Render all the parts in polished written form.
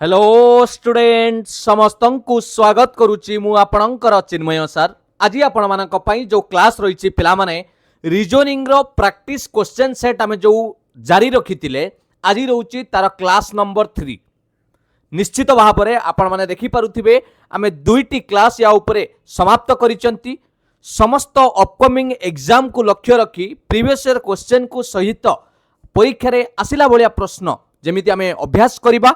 Hello student समस्त को स्वागत करुच्ची मु आपणकर चिन्मय सर। आज आपण मानक पई जो क्लास रही पिला माने रीजनिंग रो प्रैक्टिस क्वेश्चन सेट आमे जो जारी रखिथिले आज रहउची तार क्लास नंबर 3। निश्चित भाव में आपण माने देखि पारुथिबे आमे दुईटी क्लास या उपरे समाप्त करिसंती। समस्त अपकमिंग एग्जाम को लक्ष्य रखी प्रीवियस ईयर क्वेश्चन को सहित परीक्षा रे आसिला भलिया प्रश्न जेमिति आमे अभ्यास करिबा।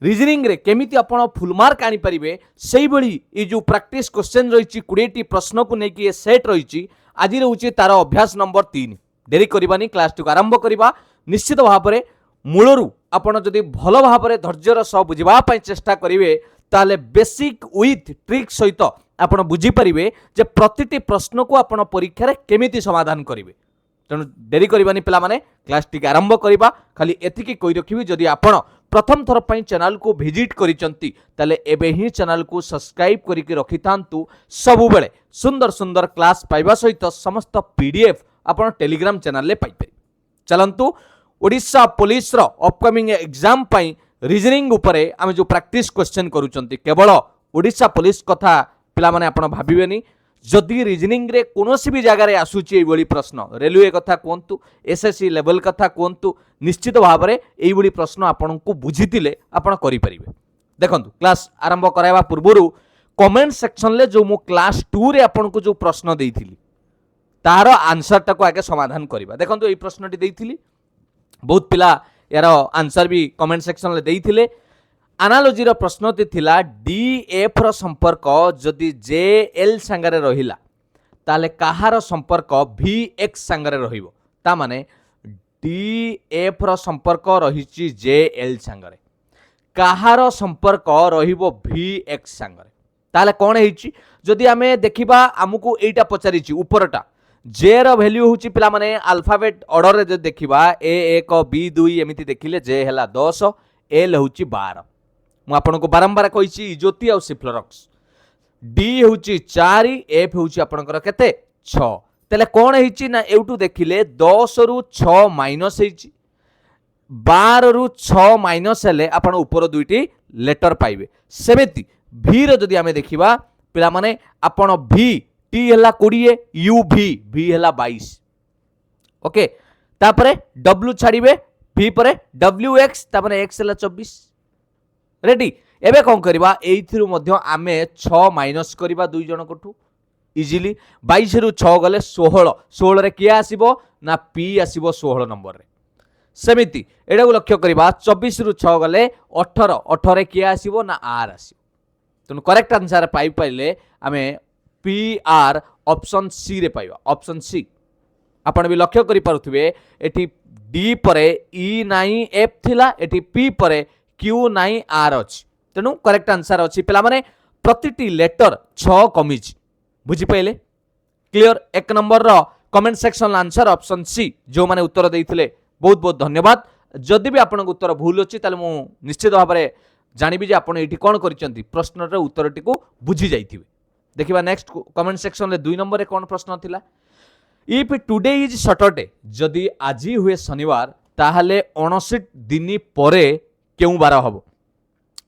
रीजनिंग रे केमिति आपण फुल मार्क आनी परिबे सेही भली ए जो प्रैक्टिस क्वेश्चन रही 20टी प्रश्न को लेकिन ये सेट रही आज रहउची तार अभ्यास नंबर 3। देरी करबानी क्लास टी आरंभ करिबा। निश्चित भाव में मूलरू आपण जदि भल भाव में धैर्यर सह बुझा चेष्टा करेंगे ताले बेसिक विथ ट्रिक सहित आपण बुझी पारिबे जे प्रतिटी प्रश्न को आपण परीक्षा रे केमिति समाधान करेंगे। तेणु देरी करबानी पिला माने क्लास टी आरंभ करिबा। खाली एतिकी कहि रखिबी जदि आपण प्रथम थर पई चैनल को विजिट करिसंती ताले एबे ही चैनल को सब्सक्राइब करिके रखिथांतु। सबु बेले सुंदर सुंदर क्लास पाइबा सहित समस्त पीडीएफ आपण टेलीग्राम चैनल ले पाइ परिबे। चलंतु ओडिशा पुलिस रो अपकमिंग एग्जाम पई रीजनिंग उपरे आमे जो प्रैक्टिस क्वेश्चन करूचंती केवल ओडिशा पुलिस कथा पिला माने आपण भाबिबेनी। जदि रीजनिंग रे कोनोसी भी जगह रे आसुची एबोली प्रश्न रेलवे कथा कोंतु एसएससी लेवल कथा कोंतु निश्चित भाव में एबोली प्रश्न आपण को बुझीतिले आपण करि परिबे। देखंतु क्लास आरंभ कराइबा पूर्वरु कमेंट सेक्शन ले जो मु क्लास 2 रे आपण को जो प्रश्न देइथिली तार आंसर टाको आगे समाधान करिबा। देखंतु ए प्रश्नटी देइथिली बहुत पिला यार आंसर भी कमेंट सेक्शन ले देइथिले। एनालॉजी रो प्रश्नटी थिला डीएफ रो संपर्क जदि जेएल संगरे रहिला ताले कहार संपर्क वीएक्स संगरे रहिबो। ता माने डीएफ रो संपर्क रहिची जेएल संगरे कहार संपर्क रहिबो वीएक्स संगरे। ताले कोन हेची जदि आमे देखिबा हमकु एटा पचारिची ऊपरटा जे रो वैल्यू होची पिला माने अल्फाबेट ऑर्डर रे जदि देखिबा ए1 बी2 एमिति देखिले जे हला 10 एल होची 12। मु आपनको बारंबार कहिची ज्योति आ सिफ्लोरक्स डी होची 4 एफ होची आपनकर केते 6। तले कोन हेची ना एउटू देखिले 10 रु 6 माइनस हेची 12 रु 6 माइनस हेले आपण ऊपर दुईटी लेटर पाइबे। सेमिति भी रो जदि आमे देखिबा पिला माने आपण भी टी हला 20 यू भी हला 22। ओके तापरे डब्ल्यू छाड़ीबे भी परे डब्ल्यू एक्स तापरे एक्स हला 24। रेडी एबे कोन करबा एइथिरु मध्य आमे 6 माइनस करबा दुई जण कोठू इजीली 22 रु 6 गले 16 16 रे किया आसीबो ना पी आसीबो 16 नंबर रे। सेमिति एडा को लक्ष्य करबा 24 रु 6 गले 18 18 रे किया आसीबो ना आर आसीबो। तनु करेक्ट आंसर पाइ पाइले आमे पी आर ऑप्शन सी रे पाइबा। ऑप्शन सी आपण भी लक्ष्य करि पारुथिबे एठी डी परे ई नाही एफ थिला एठी पी परे क्यू नाही आर अछि। तेणु करेक्ट आंसर अछि पिला माने प्रतिटी लेटर 6 कमिछि। बुझी पाइले क्लियर। एक नंबर रो comment section answer option C जो माने उत्तर देइथिले बहुत बहुत धन्यवाद। जदि भी आपन उत्तर भूल अछि ताले मु निश्चित भाव में जानिबि जे आपन एठी कोन करिसंती प्रश्न रे उत्तरटी को बुझी जाइथिबे। देखिबा नेक्स्ट कमेंट सेक्शन ले 2 नंबर रे कोन प्रश्न थिला इफ टुडे इज सैटरडे जदि आजी हुए शनिवार ताहाले 59 दिन परे केउ बार हबो।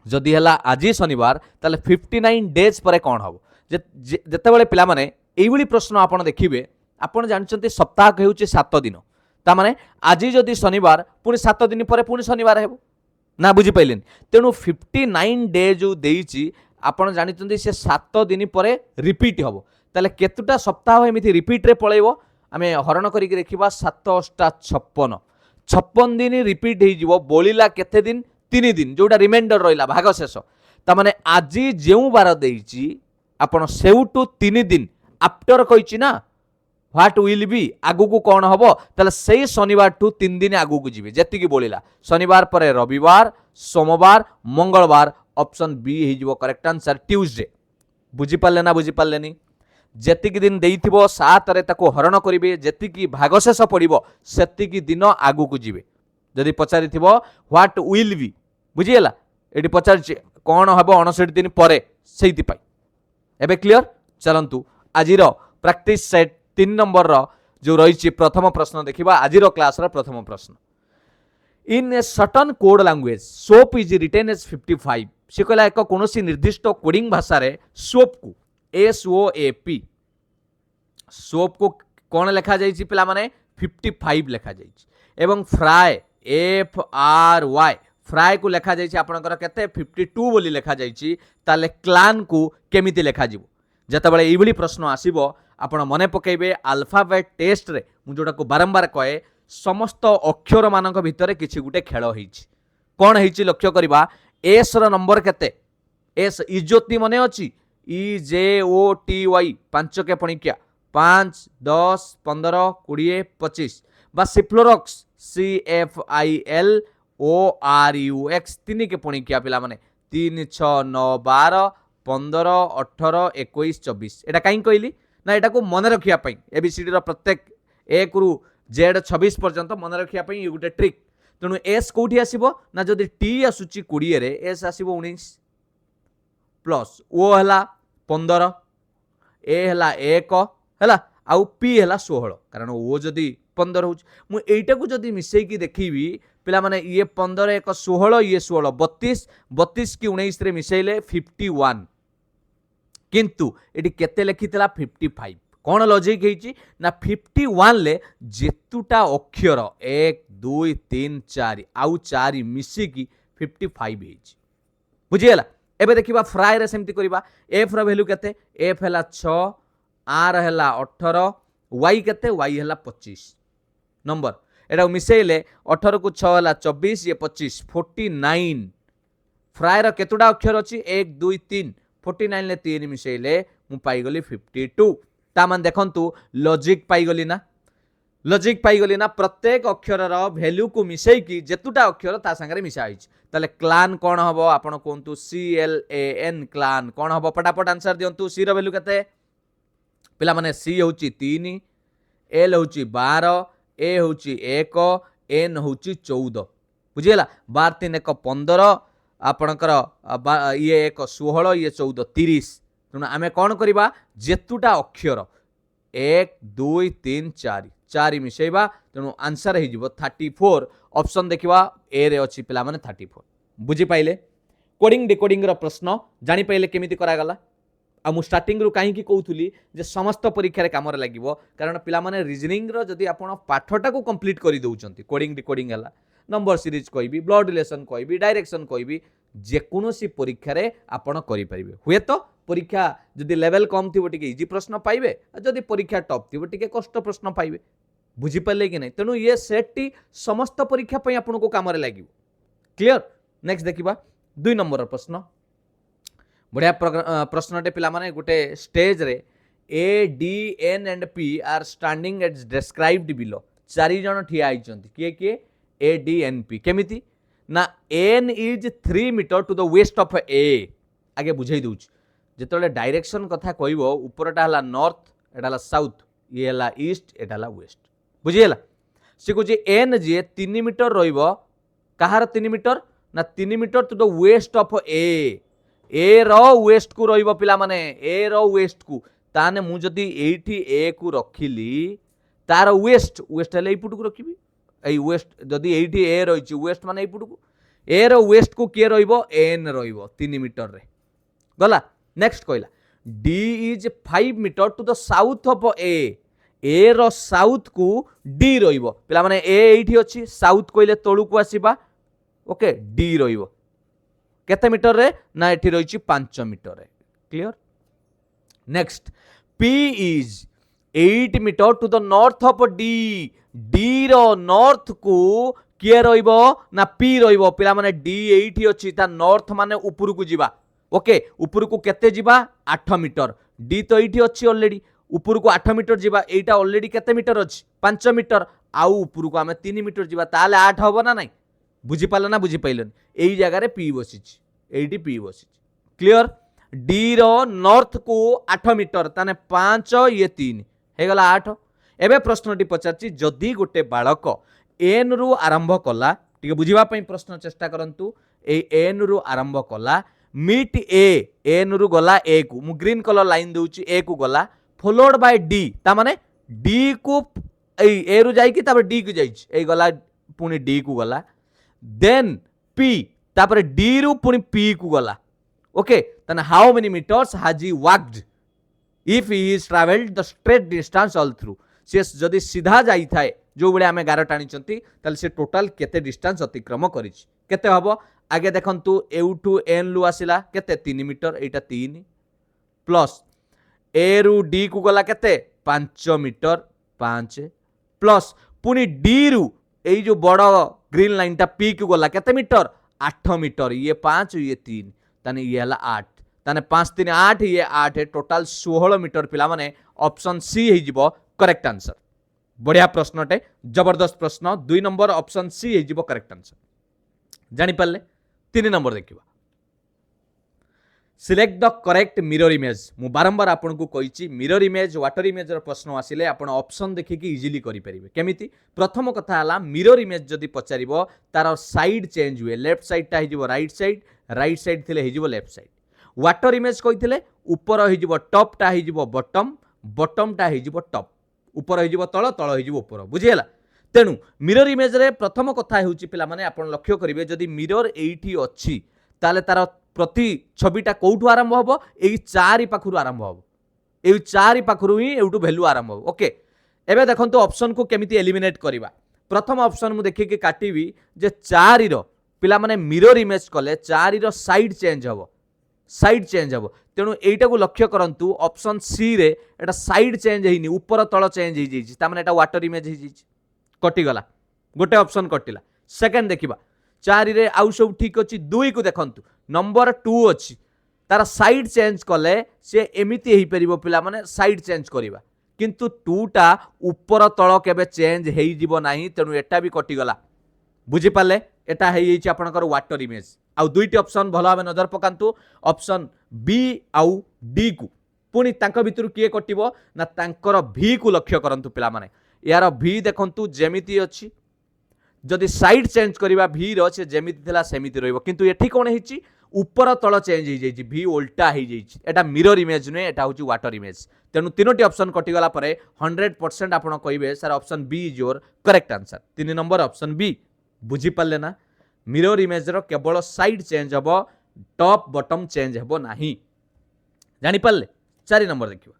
जदि हला आजी शनिवार ताले 59 डेज परे कोन हबो। जेते बेले पिला माने एई बली प्रश्न आपण देखिबे आपण जानचंती सप्ताह हेउची 7 दिन ता माने आजी जदि शनिवार पुनी 7 दिन परे पुनी शनिवार हेबो ना बुझी पाइलेन। तेनु 59 डे जो देइची आपण जानिचंती से 7 दिन परे रिपीट हबो ताले केतुटा सप्ताह एमिति रिपीट रे पळेबो आमे हरण करी देखिबा 7 8 56 56 दिन रिपीट हे जिवो बोलिला केते दिन 3 दिन जोटा रिमाइंडर रहिला भाग शेष ता माने आजी जेउ बार देइची आपण सेउटू 3 दिन आफ्टर कहिची ना व्हाट विल बी आगु को कोन हबो ताले सेही शनिवार टू 3 दिन आगु को जिवे जेति की बोलिला शनिवार परे रविवार सोमवार मंगलवार ऑप्शन बी हे जिवो करेक्ट आंसर ट्यूसडे। बुझी पाले ना बुझी पालेनी जेतिकी दिन देइथिबो 7 रे ताको हरण करिवे जेतिकी भागशेष पड़िबो सेतिकी दिन आगु को जिवे। जदि पचारिथिबो व्हाट विल बी बुझिएला एटी पचारछि कोन हबो 59 दिन परे सेति पाई एबे क्लियर। चलंतु आजिर प्रैक्टिस सेट 3 नंबर रो जो रहिछि प्रथम प्रश्न देखिबा आजिर क्लास रो प्रथम प्रश्न in a certain code language soap is written as 55 से कहला एक कौन निर्दिष्ट कोडिंग भाषा रे सोप को SOAP सोप को कौन लिखा जाइए पिला माने 55 लिखा जाइए एवं फ्राए FRY फ्राए को लिखा जाइए आपनकर केते 52 बोली लिखा जाइए ताले क्लान को केमिति लिखा जिवो जतबेले एइभली प्रश्न आसीबो आपण मने पकेबे अल्फाबेट टेस्ट रे मु जोटा को बारंबार कहे समस्त अक्षर मानक भितर किछि गुटे खेल होइछि कोन होइछि लक्ष्य करबा एस रो नंबर केते एस इज्जती मने अछि IJOTY 5 के पणिक्या 5 10 15 20 25 बा सिफ्लोरक्स CFILORUX 3 के पणिक्या पिला माने 3 6 9 12 15 18 21 24 एटा काई कहली ना एटा को मन रखिया पई एबीसीडी रो प्रत्येक एक रु जेड 26 पर्यंत मन रखिया पई ये गुटे ट्रिक तेणु एस कोठी आसीबो ना जदि टी आसुची 20 रे एस आसीबो 19 प्लस ओ हला 15 ए हला 1 हला आउ पी हला 16 कारण ओ जदि 15 हो मु एटा को जदि मिसई की देखिबी पिला माने ये 15 1 16 ये 16 32 32 की 19 रे मिसैले 51 किंतु एटी केते लिखितला 55 कौन लॉजिक है ना 51 ले जेतुटा अक्षर 1 2 3 4 आउ 4 मिसिकी 55 है बुझीगला एबे देखिबा फ्राई रे सेमती करिबा एफ रो वैल्यू केते एफ हला 6 आर हला 18 वाई केते वाई हला 25 नंबर एटा मिसेइले 18 को 6 हला 24 ये 25 49 फ्राई रो केतुडा अक्षर अछि 1 2 3 49 ले 3 मिसेइले मु पाई गली 52 ता मान देखंतु लॉजिक पाई गली ना प्रत्येक अक्षर रो वैल्यू को मिसेई की जेतुटा अक्षर ता संगे मिसा आइछ ताले क्लान कोन हबो आपण कोंतु CLAN क्लान कोन हबो फटाफट आंसर दियंतु सी रो वैल्यू केते पिला माने सी होची 3 एल होची 12 ए होची 1 एन होची 14 बुझियला 12 3 1 15 आपणकर ये 1 16 ये 14 30 तेणु आम कौन करवा जेतुटा अक्षर 1 2 3 4 4 मिसेबा तेणु आंसर हो 34 ऑप्शन देखा ए रे अच्छी पिला माने 34 बुझी पाइले कोडिंग डिकोडिंग रो प्रश्न जानी पाइले केमिति करागला आ मु स्टार्टिंग रु कहीं कहूली जे समस्त परीक्षा रे काम लागिवो कारण पिला माने रीजनिंग रो जदि आपण पाठटा को कंप्लीट करि दउचंती कोडिंग डिकोडिंग हला नंबर सीरीज कहबी ब्लड रिलेशन कहबी डायरेक्शन कहबी जेकोसी परीक्षा रे आपण करि परिबे हुए तो परीक्षा जदि लेवल कम थी टिके इजी प्रश्न पाइबे जदि परीक्षा टॉप थी टिके कष्ट प्रश्न पाइबे बुझी पाले कि नहीं तेणु ये सेट टी समस्त परीक्षा पई आपण को काम रे लागिवो क्लियर नेक्स्ट देखिबा 2 नंबर प्रश्न बढ़िया प्रश्नटे पिला माने गोटे स्टेज रे A D N and P R standing as described below 4 जन ठिया आइचंती किए किए ए डी एन पी केमिति ना N is 3 metre to the west of A आगे बुझाई दूच जेतले डायरेक्शन कथा कहबो ऊपरटा हला नॉर्थ एटा हला साउथ ये हला ईस्ट एटा हला वेस्ट बुझियला से को जे एन जे 3 मीटर रहइबो कहार 3 मीटर ना 3 metre to the west of A रो वेस्ट को रहिबो पिला माने ए रो वेस्ट को ताने मु जदी एठी ए को रखिली तार वेस्ट वेस्ट हले इपुट को रखिबी ए वेस्ट जदी एठी ए रहिची वेस्ट माने इपुट को ए रो वेस्ट को के रहिबो एन रहिबो 3 मीटर रे गला नेक्स्ट कहला D is 5 metre to the south of A रो साउथ को डी रहिबो पिला माने ए एठी अछि साउथ कहले तळु को आसीबा ओके डी रहिबो केते मीटर रे ना एठी रहिची 5 मीटर रे clear next P is 8 metre to the north of D D रो नॉर्थ को किए रहिबो ना पी रहिबो पिला माने डी एठी अछि ता नॉर्थ माने ऊपर को जिबा ओके ऊपर को केते जिबा 8 मीटर डी तो एठी अछि ऑलरेडी ऊपर को 8 मीटर जिबा एटा ऑलरेडी केते मीटर अछि 5 मीटर आउ ऊपर को आमे 3 मीटर जिबा ताले 8 होबो ना नहीं बुझी पाला ना बुझी पाइलन एई जगह रे पी बसिछि एटी पी बसिछि क्लियर डी रो नॉर्थ को 8 मीटर ताने 5 ये 3 हे गला 8 एबे प्रश्नटी पचारछि जदी गोटे बालक एन रु आरंभ कला टिके बुझिबा पई प्रश्न चेष्टा करंतु ए एन रु आरंभ कला मीट ए एन रु गला ए को मु ग्रीन कलर लाइन दउछि ए को गला फॉलोड बाय डी ता माने डी को ए रु जाई कि तापर डी को जाई ए गला पुनी डी को गला देन पी तापर डी रु पुणी पी को गला ओके तने how many metres has he walked if he is travelled the straight distance all through से जदि सीधा जाई थाए जो बळे आमे गार टाणीचंती ताले से टोटल केते डिस्टेंस अतिक्रम करिछि केते हबो आगे देखंतु ए टू एन लु आसिला केते 3 मीटर एटा 3 प्लस ए रु डी को गला केते 5 मीटर 5 प्लस पुनी डी रु ए जो बड़ ग्रीन लाइन टा पी को गला केते मीटर 8 मीटर ये 5 ये 3 ताने ये हला 8 ताने 5 3 8 ये 8 टोटल 16 मीटर पिला माने ऑप्शन सी हे जिवो करेक्ट आंसर बढ़िया प्रश्नटे जबरदस्त प्रश्न 2 नंबर ऑप्शन सी हे जिवो करेक्ट आंसर जानि पारले 3 नंबर देखिबा select the correct mirror image मु बारंबार आपन को कहिछि मिरर इमेज वाटर इमेज रो प्रश्न आसिले आपन ऑप्शन देखि कि इजीली करि परिबे केमिति प्रथम कथा हला मिरर इमेज जदि पचारिबो तार साइड चेंज हुए लेफ्ट साइड ता हे जिवो राइट साइड थिले हे जिवो लेफ्ट साइड वाटर इमेज कहिथिले ऊपर हे जिवो टॉप ता हे जिवो बॉटम बॉटम ता हे जिवो टॉप ऊपर हे जिवो तळ तळ हे जिवो ऊपर बुझियला तेणु मिरर इमेज रे प्रथम कथा हेउची पिला माने आपण लक्ष्य करिवे जदि मिरर एठी अछि ताले तार प्रति छविटा कौठु आरंभ हबो एई चारि पाखरु आरंभ हबो एई चारि पाखरु ही एउटु वैल्यू आरंभ हबो ओके एबे देखंतु ऑप्शन को केमिति एलिमिनेट करिवा प्रथम ऑप्शन मु देखि के काटिबी जे 4 रो पिला माने मिरर इमेज कले 4 रो साइड चेंज हबो तेणु एटा को लक्ष्य करंतु ऑप्शन सी रे एटा साइड चेंज हेनी ऊपर तळ चेंज हे जैछि ता माने एटा वाटर इमेज हे जैछि कटि गला गोटे ऑप्शन कटिला सेकंड देखिबा 4 रे आउ सब ठीक अछि 2 को देखंतु नंबर 2 अछि तार साइड चेंज कले से एमिति हेई परिबो पिला माने साइड चेंज करिबा किंतु 2 टा ऊपर तळ केबे चेंज हेई जिवो नाही तेणु एटा भी कटि गला बुझी पाले एटा हेई छि आपनकर वाटर इमेज आउ दुईटी ऑप्शन भलो भाबे नजर पकांतु ऑप्शन बी आउ डी को पुनी तांको भितरु किए कटिबो ना तांकर भी को लक्ष्य करंतु पिला माने यार भी देखंतु जेमिति अछि जदि साइड चेंज करिबा भी रो से जेमिति थिला सेमिति रहइबो किंतु एठी कोन हिची ऊपर तळ चेंज हे जैछि भी उल्टा हे जैछि एटा मिरर इमेज ने एटा होची वाटर इमेज तेनु तीनोटी ऑप्शन कटि गला परे 100% आपण कहिबे sir option B is your correct answer 3 number option B बुझी पाले ना मिरर इमेज रो केवल साइड चेंज हबो टॉप बॉटम चेंज हबो नाही जानि पाले 4 नंबर देखिबा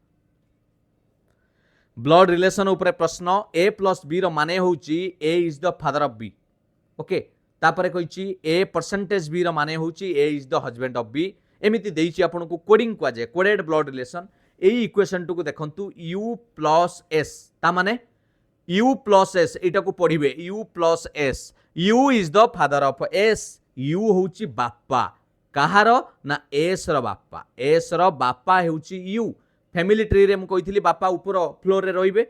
ब्लड रिलेशन उपरे प्रश्न ए प्लस बी रो माने होची A is the father of B okay तापरे कहिची ए परसेंटेज बी रो माने होची A is the husband of B एमिति देइची आपन को कोडिंग kwa जे कोडेड ब्लड रिलेशन एई इक्वेशन टू को देखंतु u प्लस s ता माने u प्लस s एटा को पढिबे u plus s u is the father of s u होची बापा कहारो ना s रो बापा s रो बापा होची u फैमिली ट्री रे मु कहिथिली बापा ऊपर फ्लोर रे रहिबे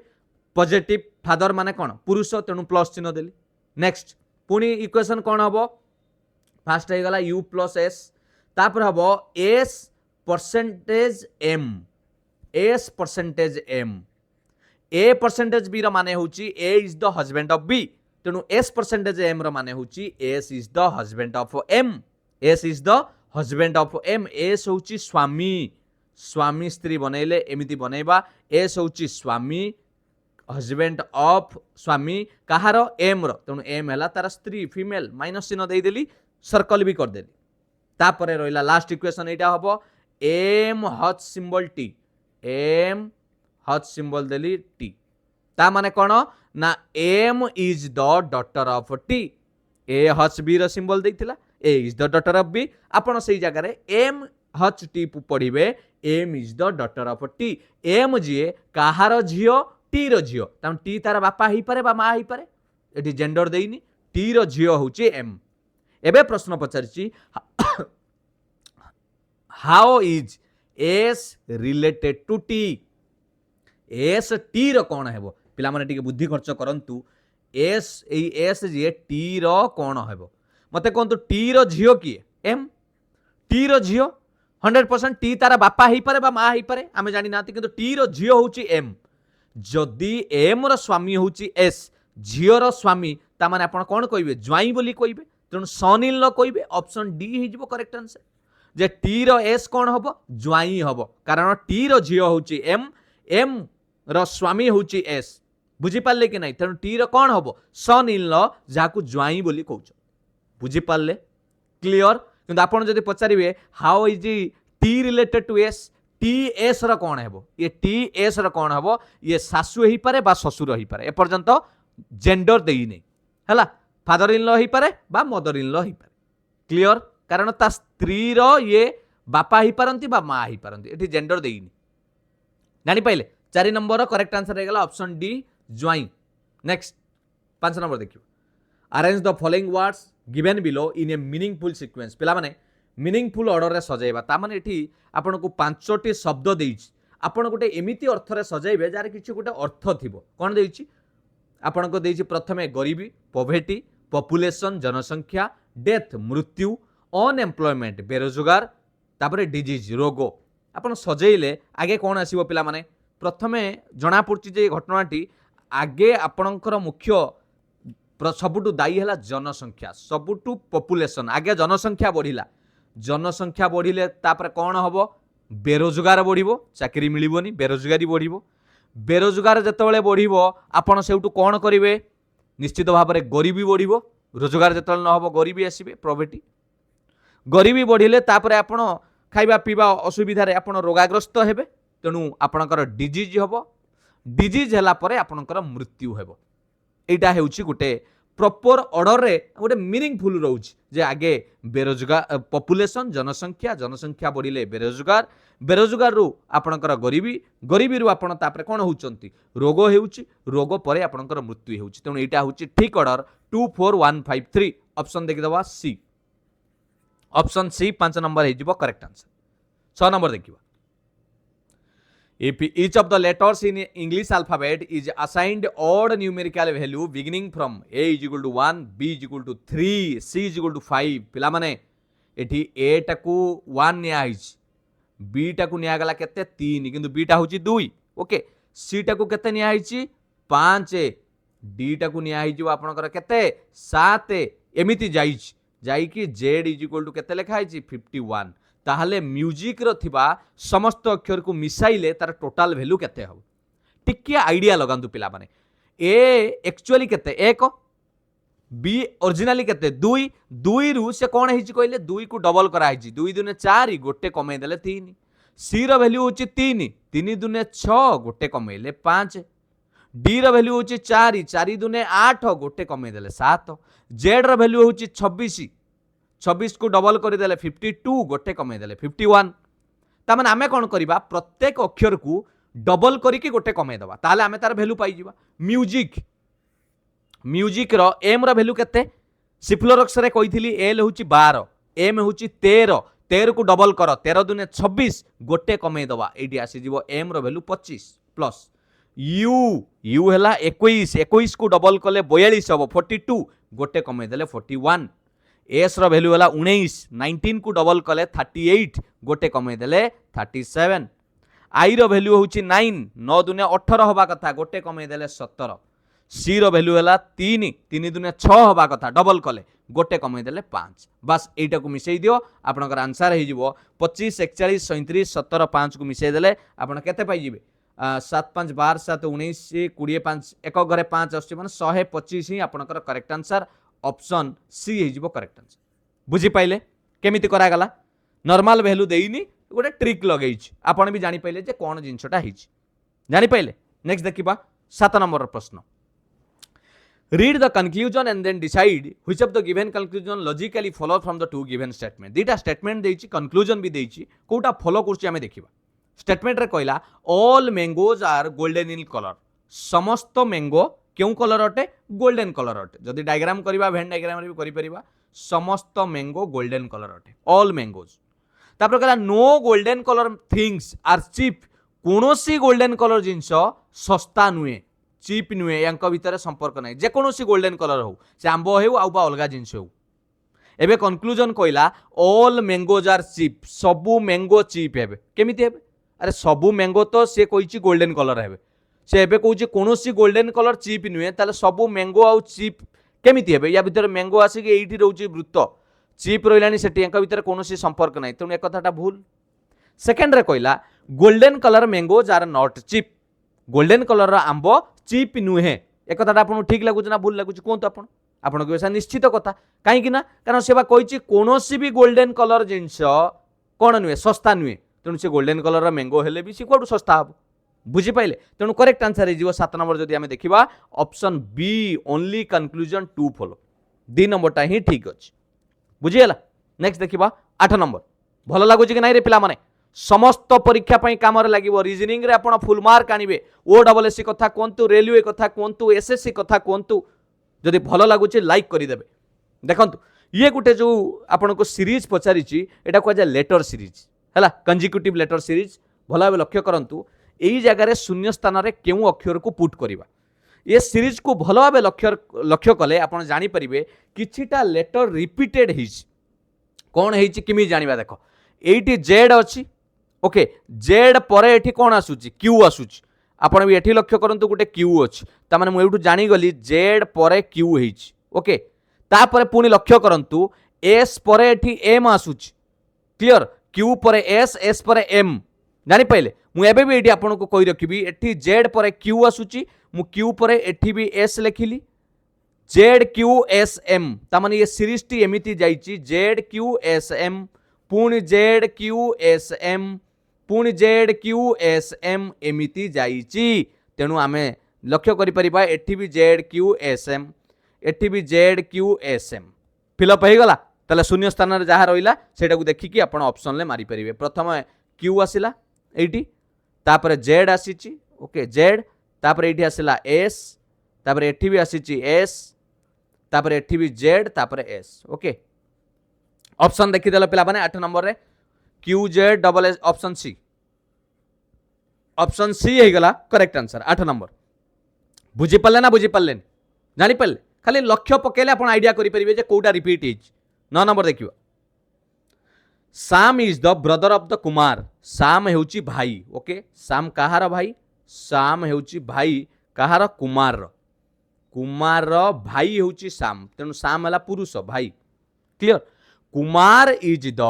पॉजिटिव फादर माने कोन पुरुष तेनु प्लस चिन्ह देली नेक्स्ट पुनी इक्वेशन कोन हबो फर्स्ट हे गला u प्लस s तापर हबो s percentage m s percentage m a percentage b रो माने होची a is the husband of b तेनु s परसेंटेज m रो माने होची s is the husband of m s is the husband of m s होची स्वामी स्वामी स्त्री बनैले एमिति बनैबा S होची स्वामी हस्बैंड ऑफ स्वामी कहारो एम रो तेनु एम हला तार स्त्री फीमेल माइनस चिन्ह देई देली सर्कल भी कर देली तापरे रहिला लास्ट इक्वेशन एटा हबो M hash symbol T M hash symbol देली टी ता माने कोन ना M is the daughter of T A hash B रो सिंबल देइथिला A is the daughter of B आपण सेही जगह रे एम हच टी पढ़िबे M is the daughter of T M जीए कहार झियो टी रो झियो ता टी तार बापा ही पारे बा मा ही पारे एठी जेंडर देइनी टी रो झियो होची एम एबे प्रश्न पचारची how is S related to T S T रो कोन हेबो पिला माने टिके बुद्धि खर्च करंतु एस एस जीए टी रो कोन हेबो मते कोन तो टी रो झियो किए एम टी रो झियो 100% टी तारा बापा ही पारे बा मा ही पारे आमे जानि नाती किंतु टी रो झियो होची एम जदि एम रो स्वामी होची एस झियो रो स्वामी ता माने आपण कोन कहिबे ज्वाई बोली कहिबे तेणु सनिल लो कहिबे ऑप्शन डी हि जिवो करेक्ट आंसर जे टी रो एस कोन हबो ज्वाई हबो कारण टी रो झियो होची एम एम रो स्वामी होची एस बुझी पाले कि नाही तेणु टी रो कोन हबो सनिल लो जाकू ज्वाई बोली कहउछ बुझी पारे क्लियर किंतु आपण जदि पचारे how is T related to S T S रो कौन है ये टी एस रो कौन है ये शाशु हो पारे बा ससुर हो पारे एपर्यंत जेंडर देई नहीं हैला फादर इन लॉ हो पारे बा मदर इन लॉ हो पारे क्लियर कारण ता स्त्री रो ये बापा ही पारंती बा माँ ही पारंती एठी जेंडर देईनी जानि पाइले 4 नंबर करेक्ट आंसर हो गला ऑप्शन डी ज्वाई नेक्स्ट 5 नंबर देखियो arrange the following words given below in A meaningful sequence पिला माने मीनिंगफुल ऑर्डर रे सजाइबा ता माने एठी आपन को 5टी शब्द देइछि आपन गोटे एमिति अर्थ रे सजाइबे जार किछि गोटे अर्थ थिबो कोन देइछि आपन को देइछि प्रथमे गरीबी पॉवर्टी पॉपुलेशन जनसंख्या डेथ मृत्यु अनएम्प्लॉयमेंट बेरोजगार तापरे डिजीज रोग आपन सजाइले आगे कौन आसीबो पिला माने प्रथमे जना पड़छि जे घटनाटी आगे आपणकर मुख्य सबुठु दायी है जनसंख्या सबुठु पॉपुलेशन आगे जनसंख्या बढ़िला जनसंख्या बढ़िले तापरे कौन हम बेरोजगार बढ़िबो चाकरी मिलिबोनी बेरोजगारी बढ़िबो बेरोजगार जेतेबेले बढ़िबो आपण सेउटु कौन करिवे निश्चित भाव में गरीबी बढ़िबो रोजगार जेतेबेले न हबो गरीबी आसीबे पॉवर्टी गरीबी बढ़िले तापरे आपण खाइबा पीवा असुविधा रे आपण रोगाग्रस्त हेबे तेणु आपणकर डिजीज हबो डिजीज होला परे आपणकर मृत्यु हेबो एटा हेउची गोटे प्रॉपर ऑर्डर रे गोटे मीनिंगफुल रहउची जे आगे बेरोजगार पॉपुलेशन जनसंख्या जनसंख्या बढ़िले बेरोजगार बेरोजगार रु आपणकर गरीबी गरीबी रु आपण तापरे कोन होउचंती रोग हेउची रोग परे आपणकर मृत्यु हेउची तेणु एटा होउची ठीक ऑर्डर 24153 ऑप्शन देखि दवा सी ऑप्शन सी 5 नंबर हे जिवो करेक्ट आंसर 6 नंबर देखिबा If each of the letters in English alphabet is assigned odd numerical value beginning from A is equal to 1, B is equal to 3, C is equal to 5 पिला माने एठी A टाकू 1 निया hitch B टाकू निया गला केते 3 किंतु B टा होची 2 ओके C टाकू केते निया हिची 5 D टाकू निया हिजो आपनकर केते 7 एमिति जाईच जाई कि Z is equal to केते लेखा हिची 51 ताहले म्यूजिक रो थिबा समस्त अक्षर को मिसाइले तार टोटल वैल्यू केते हो टिके आइडिया लगांतु पिला माने ए एक्चुअली केते 1 बी ओरिजिनली केते 2 2 रु से कोन हिची कहले 2 को डबल करा हिची 2 दुने 4 गोटे कमे देले 3 सी रो वैल्यू होची 3 3 दुने 6 गोटे कमेले 5 डी रो वैल्यू होची 4 4 दुने 8 गोटे कमे देले 7 जेड रो वैल्यू होची 26 26 को डबल करदेले 52 गोटे कमे देले 51 ताମାନେ आमे कोन करिबा प्रत्येक अक्षर को डबल करिके गोटे कमे दबा ताले आमे तार वैल्यू पाई जिबा म्यूजिक म्यूजिक रो एम रो वैल्यू केते सिफ्लोरक्स रे कहिथिली एल होची 12 एम होची 13 13 को डबल कर 13 दुने 26 गोटे कमे दबा एडी आसी जिवो एम रो वैल्यू 25 प्लस यू यू हैला 21 21 को डबल कले 42 हबो 42 गोटे कमे देले 41 एस रो वैल्यू है 19 19 को डबल कले 38 गोटे कमे देले 37 आई रो वैल्यू होची 9 9 दुने 18 हवा कथा गोटे कमे देले 17 सी रो वैल्यू है 3 3 दुने 6 हवा कथा डबल कले गोटे कमे देले 5 बस एटा को मिसई दियो आपनकर आंसर हे जिवो 25 41 37 17 5 को मिसई देले आपन केते पाई जिवे 7 5 12 7 19 20 5 एक घरे 5 आछी माने 125 ही आपनकर करेक्ट आंसर ऑप्शन सी हो करेक्ट आंसर बुझी पाइले केमिति करा गला नॉर्मल वैल्यू देइनी गोटे ट्रिक लगेई आपण भी जानि पाइले जे कोन जिंसटा हिच जानि पाइले नेक्स्ट देखिबा 7 नंबर प्रश्न read the conclusion and then decide which of the given conclusion logically follow from the two given statement दीटा स्टेटमेंट देइची कंक्लूजन भी देइची कोटा फॉलो करछि हमें देखिबा स्टेटमेंट रे कहला all mangoes are golden in colour समस्त मैंगो क्यों कलर अटे गोल्डन कलर अटे जदि डायग्राम करबा वेन डायग्राम रे भी करि परिबा समस्त मैंगो गोल्डन कलर अटे ऑल मैंगोज तापर कहला no golden colour things are cheap कोनोसी गोल्डन कलर जिंस सस्ता नुए चीप नुए यांक भितर संपर्क नै जे कोनोसी गोल्डन कलर हो से आंबो हेउ आउ बा अलगा जिंस हो एबे कंक्लूजन कहला ऑल मैंगोज आर चीप सबु मैंगो चीप हेबे केमिति हेबे अरे सबु मैंगो तो से कहिची गोल्डन कलर हेबे से एबे कहूँ कौन गोल्डन कलर चीप नुहे ताले सबू मैंगो आउ चीप केमिति हेबे या भितर मैंगो आसिक एइठी रहउची वृत्त चीप रहिलानी सेठी यांका भितर कोनोसी संपर्क नै तेणु एक कथाटा भूल सेकेंड रे कहला golden colour mangoes are not cheap golden colour आंबो चीप नुहे एक कथाटा आपन ठीक लागुच ना भूल लागुच कोन तो आपन आपण कहबे निश्चित कथा कहीं ना कारण से कही कौन भी गोल्डन कलर जिनस कौन नुहे सस्ता नुहे तेणु से गोल्डन कलर मैंगो हेले भी सी कौटू सस्ता हम बुझीपारे तेणु करेक्ट आंसर हो 7 नंबर जदि आम देखा option B only conclusion two follow 2 नंबरटा ही ठीक अच्छे बुझीगला। नेक्स्ट देखा 8 नंबर भल लगुच कि नाई पिला माने समस्त परीक्षा काम लगे रिजनिंग रे आपण फुल मार्क आनिबे ओ डबल एससी कथा कहतु रेलवे कथा कहतु एसएससी कथा कहतु जदि भल लगुच लाइक करदेवे। देखंतु ये गोटे जो आपण को सीरीज पचारि एटा कह जाए लेटर सीरीज है कंजिक्यूटिव लेटर सीरीज भल भाव लक्ष्य करंतु यही जगार शून्य स्थान में क्यों अक्षर को पुट करवा ये सीरीज को भल भाव लक्ष्य कले आप जानीपारे किछिटा लेटर रिपीटेड कौन होमी जाना देख ये जेड अच्छी ओके जेड पर एठी कौन आसूची क्यू आसूची आपण भी एठी लक्ष्य करंतु गोटे क्यू अच्छी तामाने मु एठू जानीगली जेड पर क्यू होईची ओके तापर पुणी लक्ष्य करंतु एस पर एठी एम आसूची क्लियर क्यू पर एस एस पर एम जानी पाइले मुझे भी ये आपको कही रखी एठी जेड पर क्यू आसूची मु क्यू पर एठी भी एस लिखिली जेड क्यू एस एम तामाने ये सीरीज टी एमिति जाइची जेड क्यू एस एम पुणी जेड क्यू एस एम पुणी जेड क्यू एस एम एमिति जाइची तेणु आमे लक्ष्य करि परिबा एठी भी जेड क्यू एस एम एठी भी Z Q S M fill up हो गला ताले शून्य स्थान रे जहा रहिला सेटा को देखिकी आपण ऑप्शन ले मारी परिबे प्रथम क्यू आसिला एठी तापर जेड आसीची ओके जेड तापर एठी आसिला एस तापर एठी भी आसीची एस तापर एठी भी जेड तापर एस ओके ऑप्शन देखि देला पिला माने 8 नंबर रे Q Z double S option C हे गला करेक्ट आंसर 8 नंबर बुझी पल्ले ना बुझी पल्ले जानि पल्ले खाली लक्ष्य पकेले आपण आइडिया करि परिबे जे कोटा रिपीट हिज 9 नंबर देखिबा साम is the brother of the Kumar साम हेउची भाई ओके साम कहार भाई साम हेउची भाई कहार कुमार भाई हेउची साम तेणु साम हला पुरुष भाई clear Kumar is the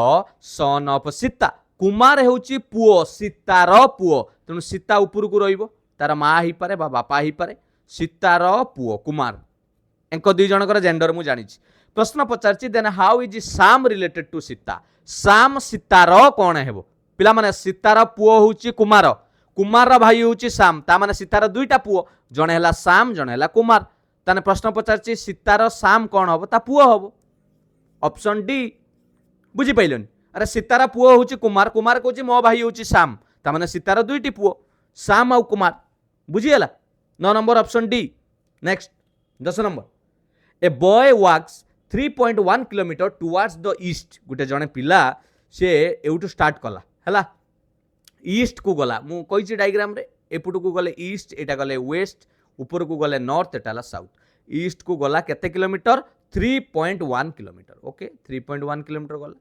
son of Sita Kumar हेउची पुओ सीतार पुओ तेणु सीता ऊपर को रहिबो तार माँ ही पारे बा बापा ही पारे सीतार पुओ कुमार एंको दुई जनकर जेंडर मु जानी प्रश्न पचारछि देन हाउ इज साम रिलेटेड टू सीता साम सीतार कौन हेबो पिला माने सीतार पुओ होउची कुमार कुमार भाई होउची साम ता माने सीतार दुईटा पुओ जणे हला साम जणे हला कुमार ताने प्रश्न पचारछि सीतार साम कौन हबो ता पुओ हबो ऑप्शन डी बुझी पाइलनि अरे सीतार पुओ होउची कुमार कुमार कहूची मो भाई होउची साम ता माने सीतार दुईटी पुओ साम आ कुमार बुझी हला 9 number option D. Next 10 number A boy walks 3.1 kilometre towards the east गोटे जने पिला से एउटू स्टार्ट कला हैला ईस्ट को गला मु कहिछि डायग्राम रे एपुटू को गले ईस्ट एटा गले वेस्ट ऊपर को गले नॉर्थ एटा ला साउथ ईस्ट को गला केते किलोमीटर 3.1 किलोमीटर ओके 3.1 किलोमीटर गला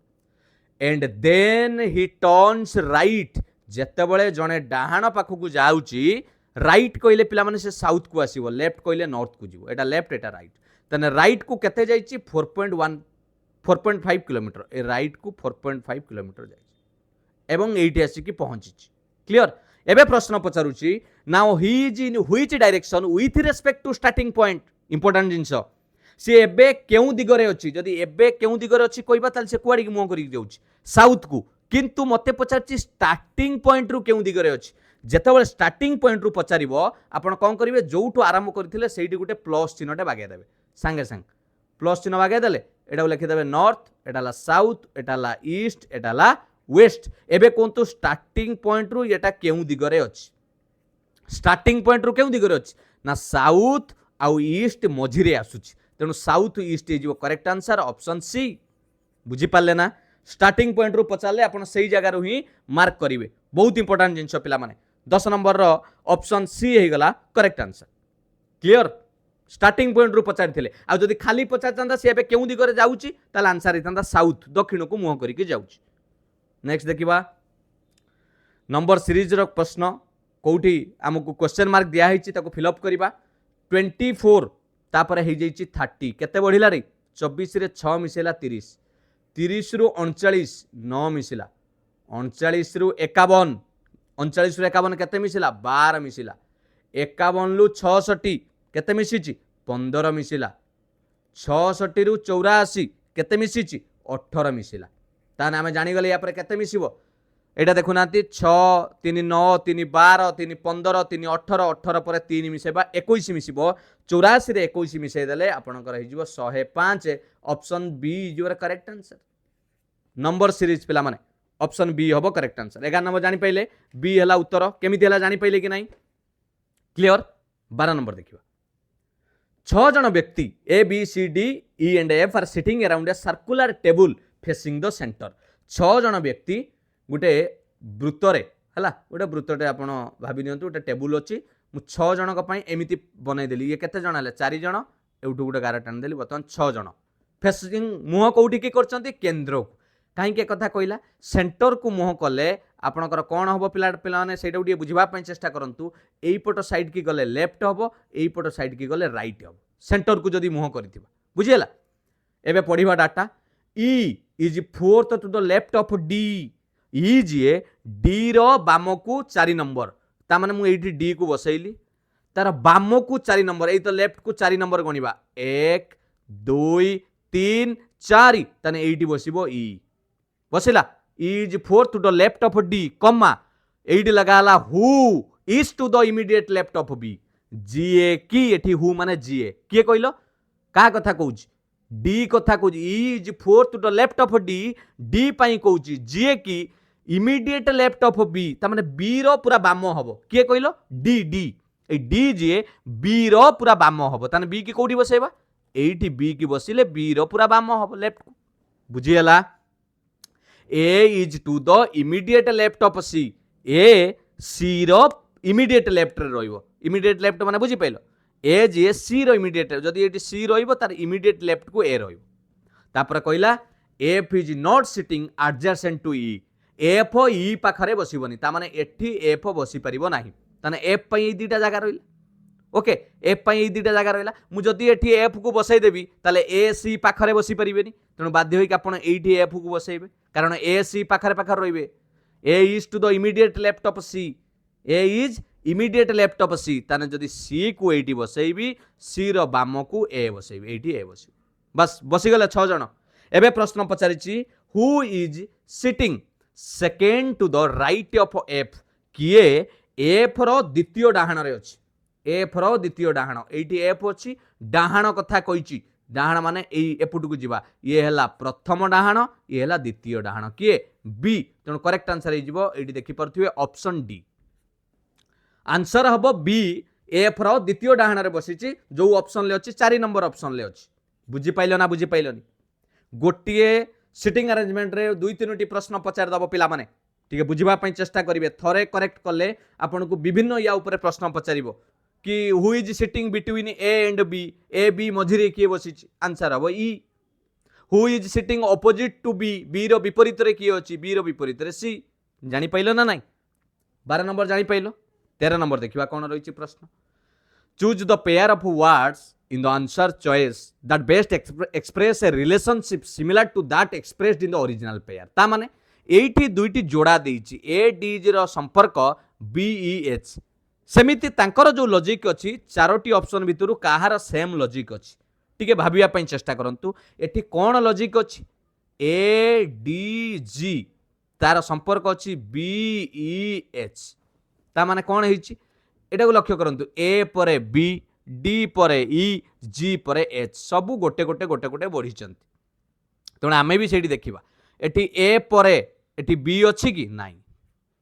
and then he turns right जेते बळे जने डाहाण पाखु को जाउची राइट कहले पिला माने से साउथ को आसीबो लेफ्ट कहले नॉर्थ को जीवो एटा लेफ्ट एटा राइट तने राइट को केते जाइची 4.5 किलोमीटर ए राइट को 4.5 किलोमीटर जाइची एवं एठी आसी की पहुंची क्लियर एबे प्रश्न पचारुची now he is in which direction with respect to starting point important जिंस सी एबे केउ दिगरे अछि जदी एबे केउ दिगरे अछि कहबा ताल से कुआडी मुंह करी जाउची साउथ को किंतु मते पचारची स्टार्टिंग पॉइंट रु केउ दिगरे अछि जेतेबेले स्टार्टिंग पॉइंट रु पचारिबो आपण कोन करिवे जोउठु आरंभ करथिले सेठी गुटे प्लस चिन्हटे बागे देबे सांगे सांग प्लस चिन्ह बागे देले एटा लिखि देबे नॉर्थ एटा ला साउथ एटा ला ईस्ट एटा ला वेस्ट एबे कोंतु स्टार्टिंग पॉइंट रु एटा केउ दिगरे अछि स्टार्टिंग पॉइंट रु केउ दिगरे अछि ना साउथ आउ ईस्ट मझिरे आसुछि तेणु south east is correct answer option C बुझी पाले ना स्टार्टिंग पॉइंट रु पचारले आपण सेही जगह रु ही मार्क करिवे बहुत इंपोर्टेंट जिंस पिला माने 10 नंबर रो ऑप्शन सी हे गला correct answer clear starting point रु पचारि थिले आ जदी खाली पचारतांदा से एबे केउ दिगरे जाउची ताल आंसर हितांदा साउथ दक्षिण को मुह करिके जाउची। नेक्स्ट देखिबा नंबर सीरीज रो प्रश्न कोठी हमकु क्वेश्चन मार्क दिया हिची ताको फिल अप करिबा 24 तापर हे जाइची 30 केते बढ़िला रे 24 रे 6 मिसेला 30 30 रु 39 9 मिसिला 39 रु 51 39 रु 51 केते मिसिला 12 मिसिला 51 रु 66 केते मिसिची 15 मिसिला 66 रु 84 केते मिसिची 18 मिसिला ताने आमे जानि गले या पर केते मिसिबो एटा देखु नांती 6 3 9 3 12 3 15 3 18 18 पर 3 मिसेबा 21 मिसिबो 84 रे 21 मिसै देले आपनकर हि जिवो 105 option B is your correct answer number series पिला माने ऑप्शन बी हबो करेक्ट आंसर 11 नंबर जानि पइले बी हला उत्तर केमिति हला जानि पइले कि नाही क्लियर 12 नंबर देखिबा 6 जन व्यक्ति A B C D E and F are sitting around a circular table facing the centre 6 जन व्यक्ति गोटे वृत्तरे हला गोटे वृत्तटे आपण भाबी नियंतु गोटे टेबल अछि मु 6 जनक पई एमिति बनै देली ये केते जन हले 4 जन एउठु गोटे गार टान देली बतन 6 जन फेसिंग मुह कोउठी की करचंती केंद्र कहीं के कथा कहला सेंटर को मुह कले आपणकर कौन हम पिला पिलाने सेटा गोटे बुझापी चेष्टा करूँ यहीपट साइड की गले लेफ्ट हम यहीपट साइड की गले राइट हम सेंटर को जदि मुह कर बुझीगला एबे पढ़ा data E is fourth to the left of D E G D रो बाम को 4 नंबर ता माने मु एठी डी को बसैली तार बाम को 4 नंबर एई तो लेफ्ट को 4 नंबर गणिबा 1 2 3 4 ताने एठी बसिबो ई बसिला is fourth to the left of D comma एठी लगाला who is to the immediate left of B जीए की एठी हु माने जीए किए कहलो का कथा कहूची डी कथा कहूची is fourth to the left of D D पई कहूची जीए की इमीडिएट लेफ्ट ऑफ बी ता माने बी रो पूरा बाम हबो किए कहलो डी डी ए डी जीए बी रो पूरा बाम हबो ताने बी की कोठी बसेबा एठी बी की बसिले बी रो पूरा बाम हबो लेफ्ट को बुझियला A is to the immediate left of C A C रो इमीडिएट लेफ्ट रे रहिबो इमीडिएट लेफ्ट माने बुझी पाइलो ए जे सी रो इमीडिएट जदी एटी सी रहिबो तार इमीडिएट लेफ्ट को ए रहिबो तापर कहला F is not sitting adjacent to E F E पाखरे बसिबोनी ता माने एठी एफ बसी परिबो नाही ताने एफ पई ई दुटा जगह रहिला ओके एफ पई ई दुटा जगह रहिला मु जदी एठी एफ को बसाई देबी ताले ए सी पाखरे बसी परिबेनी तेणु बाध्य होई कि आपण एठी एफ को बसाइबे कारण ए सी पाखरे पाखरे रहिबे A is to the immediate left of C A is immediate left of C ताने जदी सी को एठी बसाइबी सी रो बाम को ए बसाइबी एठी ए बसी बस बसी गले 6 जण एबे प्रश्न पचारिची who is sitting second to the right of F किए एफ रो द्वितीय डाहाण रे अछि एफ रो द्वितीय डाहाण एठी एफ अछि डाहाण कथा कहिची डाहाण माने एई एपुटू को जिबा ये हला प्रथम डाहाण ये हला द्वितीय डाहाण किए बी तेणु करेक्ट आंसर हे जिवो एठी देखि परथिबे ऑप्शन डी आंसर हबो बी एफ रो द्वितीय डाहाण रे बसिची जो ऑप्शन ले अछि 4 नंबर ऑप्शन ले अछि बुझी पाइलो ना बुझी पाइलोनी गोटिए सिटिंग अरेंजमेंट रे 2-3टी प्रश्न पचार दबो पिला माने ठीक है बुझिबा पई चेष्टा करिवे थरे करेक्ट करले आपन को विभिन्न या ऊपर प्रश्न पचारिबो कि who is sitting between A and B A B मझिरे किए बसिची आंसर हबो E who is sitting opposite to B B रो विपरीत रे किए अछि बी रो विपरीत रे सी जानि पाइलो ना नाही 12 नंबर जानि पाइलो 13 नंबर देखिबा कोन रहिची प्रश्न choose the pair of words in the answer choice that best express a relationship similar to that expressed in the original pair ता माने एठी दुईटी जोड़ा देइची ए डी जी रो संपर्क बी ई एच सेमिति तांकर जो लॉजिक अछि चारोटी ऑप्शन भितरु काहार सेम लॉजिक अछि ठीक है भाबिया पई चेष्टा करंतु एठी कोन लॉजिक अछि ए डी जी तार संपर्क अछि बी ई एच ता माने कोन हेछि एटा को लक्ष्य करंतु ए परे बी डी परे ई जी परे एच सबू गोटे गोटे गोटे गोटे बढ़ी तेणु आम भी से देखा एटी ए परे एटी बी अच्छी कि नाई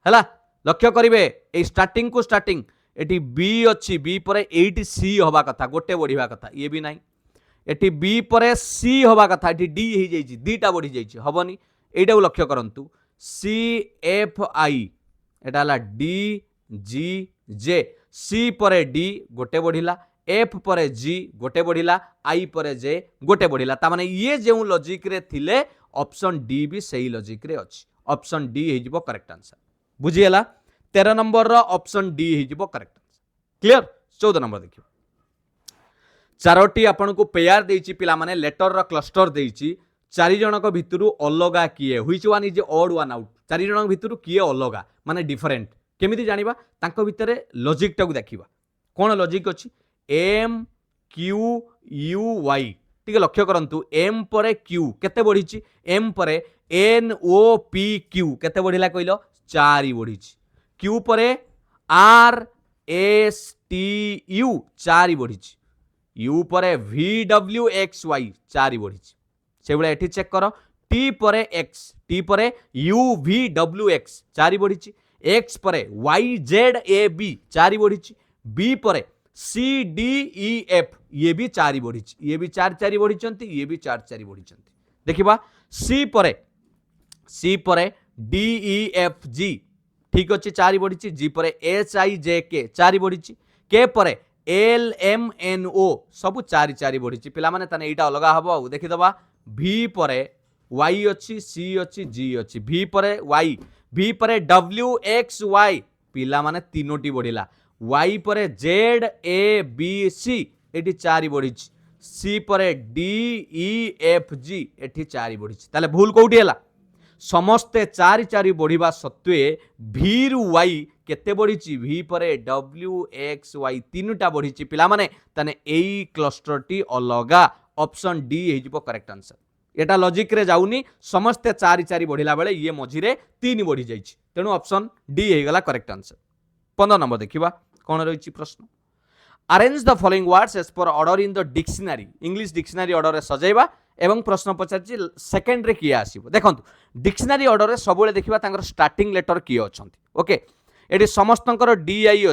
है लक्ष्य करेंगे ये स्टार्टिंग को स्टार्टिंग एटी बी अच्छी बी परे एटी सी हवा कथा गोटे बढ़िया कथा ये भी नाई एटी बी परे सी हवा कथा एटी डी हो जाइए दीटा बढ़ी जाइए हेनी यहीटा को लक्ष्य करूँ C F I Etah D G जे सी परे डी गोटे बढ़िला एफ परे जी गोटे बढ़िला आई परे जे गोटे बढ़िला ता माने ये जो लॉजिक रे थिले ऑप्शन डी भी सही लॉजिक रे अछि ऑप्शन डी हे जिवो करेक्ट आंसर बुझियला 13 नंबर रो ऑप्शन डी हे जिवो करेक्ट आंसर क्लियर 14 नंबर देखियो चारोटी आपन को पेयर देइची पिला माने लेटर रो क्लस्टर देइची चारि जनक भितरु अलगा किए which one is odd one out चारि जनक भितरु किए अलगा माने डिफरेंट केमिति जानिबा तांको भितरे लॉजिक टाकू देखिबा कोन लॉजिक अछि एम क्यू यू वाई टिके लक्ष्य करंतु एम परे क्यू केते बढ़ी एम परे एन ओ पी क्यू केते बढ़िला कहलो 4 बढ़ी क्यू परे आर एस टी यू 4 बढ़ी यू परे वी डब्ल्यू एक्स वाई 4 बढ़ी से भाई एठी चेक कर टी परे यू वी डब्ल्यू एक्स 4 बढ़ी एक्स परे वाई जेड ए बी 4 बढ़ी बी परे सी डी ई एफ ये भी 4 बढ़ी ये भी 4 बढ़ी ये भी 4 बढ़ी देखिबा सी परे डी ई एफ जी ठीक अच्छे 4 बढ़ी जी परे एच आई जे के 4 बढ़ी के परे एल एम एन ओ सब 4 बढ़ी पिला माने तने एटा अलगा हबो देखिदबा भी परे वाई अच्छी सी अच्छी जी अच्छी भी परे डब्ल्यू एक्स वाई पिला माने तीनोटी बढ़िला वाई परे जेड ए बी सी एटी 4 बढ़ी सी परे डी ई एफ जी एटी 4 बढ़ी ताले भूल कोउटी हैला समस्ते 4 बढ़िबा सत्वे भी रु वाई केते बढ़ी भी परे डब्ल्यू एक्स वाई तीनटा बढ़ी पिला माने तने एई क्लस्टर टी अलगा ऑप्शन डी हे जिवो करेक्ट आंसर एटा लॉजिक रे जाउनी समस्ते 4 बढ़िला बेले ये मझिरे 3 बढ़ी जाइछि तेणु ऑप्शन डी हे गला करेक्ट आंसर 15 नंबर देखिबा कौन रही प्रश्न arrange the following words as per order in the dictionary English dictionary order रे सजेबा एवं प्रश्न पचारछि सेकंड रे किए आसीबो देखंतु डिक्शनरी ऑर्डर रे सबुले देखिबा तांकर स्टार्टिंग लेटर किए अछंती ओके एटी समस्तंकर डी आई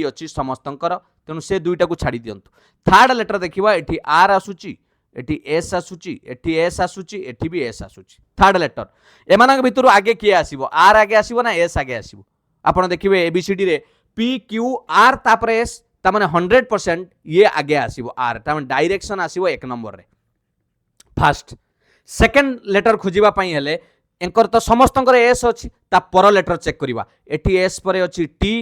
अछि समस्तंकर तेणु से दुईटा को छाड़ी दियंतु थर्ड लेटर देखिबा एटी आर आसुची एटी एस आसुची एटी एस आसुची एटी भी एस आसुची थर्ड लेटर एमानक भितरु आगे किए आसीबो आर आगे आसीबो ना एस आगे आसीबो आपण देखिबे एबीसीडी रे पी क्यू आर तापर एस ता माने 100% ये आगे आसीबो आर ता माने डायरेक्शन आसीबो एक नंबर रे फर्स्ट सेकंड लेटर खोजिबा पई हेले एंकर तो समस्तंकर एस अछि ता पर लेटर चेक करिबा एटी एस परे अछि टी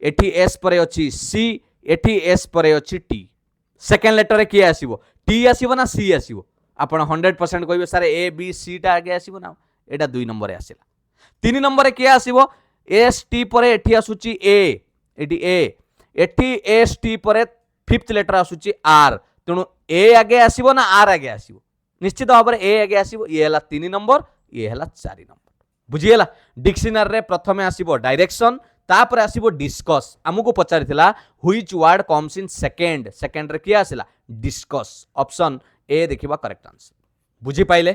एटी एस परे अछि सी एटी एस परे अछि टी सेकंड लेटर रे किए आसीबो टी आसीबो ना सी आसीबो आपण 100% कहबे सर ए बी सी टा आगे आसीबो ना एटा 2 नंबर रे आसीला 3 नंबर रे किए आसीबो एस टी परे एठी आसुची ए एठी एस टी परे फिफ्थ लेटर आसुची आर तेणु ए आगे आसीबो ना आर आगे आसीबो निश्चित भाव ए आगे आसीबो ये हला 3 नंबर ये हला 4 नंबर बुझिएला डिक्शनरी रे प्रथमे आसीबो डायरेक्शन तापर आसीबो डिस्कस हमकु पचारिथिला which word comes in second रे किया आसिला डिस्कस ऑप्शन ए देखिबा करेक्ट आंसर बुझी पाइले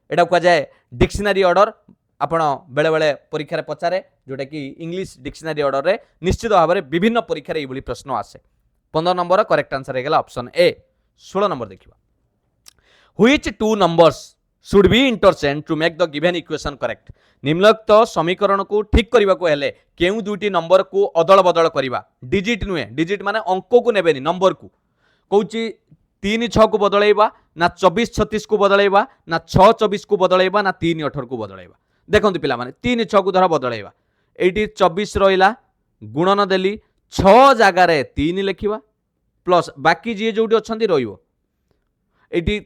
एटा को जाय डिक्शनरी ऑर्डर आपण बेले बेले परीक्षा रे पचारे जोटा कि इंग्लिश डिक्शनरी ऑर्डर रे निश्चित भाव में विभिन्न परीक्षा रे एभली प्रश्न आसे 15 नंबर करेक्ट आंसर हेगला ऑप्शन ए 16 नंबर देखिबा which two numbers should be interchange to make the given equation correct निम्नलिखित समीकरण को ठीक करबा को हेले केउ दुटी नंबर को अदल बदल करबा डिजिट नुए डिजिट माने अंक को नेबेनी नंबर को कहूची 3 6 को बदलैबा ना 24 36 को बदलैबा ना 6 24 को बदलैबा ना 3 18 को बदलैबा देखंतु पिला माने 3 6 को धर बदलैबा एटी 24 रहिला गुणन देली 6 जगह रे 3 लिखिबा प्लस बाकी जे जोटी अछंती रहिबो एटी